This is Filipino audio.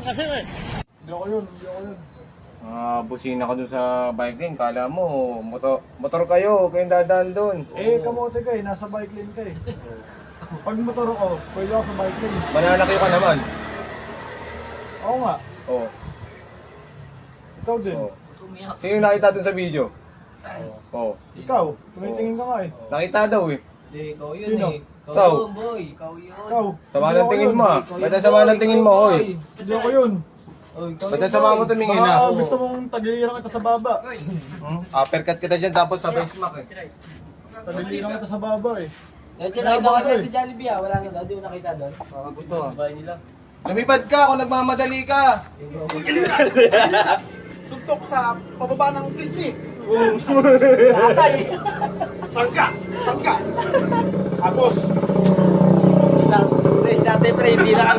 kasi eh. Hindi ako yun. Busina ka dun sa bike lane. Kala mo, motor kayo. Kayong dadaan dun. Eh, kamote ka eh. Nasa bike lane ka eh. Pag motor ako, pwede ako sa bike lane. Mananakyo ka naman. Oo nga. Oo. Ikaw din. Oo. Sino yung nakita dun sa video? Oo. Ikaw, tumitingin ka nga eh. Nakita daw eh. Hindi, ikaw yun Sino? eh. Ikaw. Ikaw yun, boy. Ikaw yun. Ikaw. Sama Hindi ng ako tingin yun. mo ah. Ikaw Ba't yun, ang sama boy. ng tingin Ikaw mo, yun, oy? boy. Hindi ako yun. Oh, ikaw Ba't yun, ang sama mo boy. tumingin Baka ah? gusto mong tagiliran kita sa baba. Uppercut kita dyan tapos sabay smack eh. Tagiliran kita sa baba eh. Nandiyan nakita ko dyan si Jollibee ah. Wala nga, hindi mo nakita doon. Gusto ah. Lumipad ka kung nagmamadali ka. Suntok sa pababa ng kidney. Sangka! Sangka! Agos! Dati pre, hindi na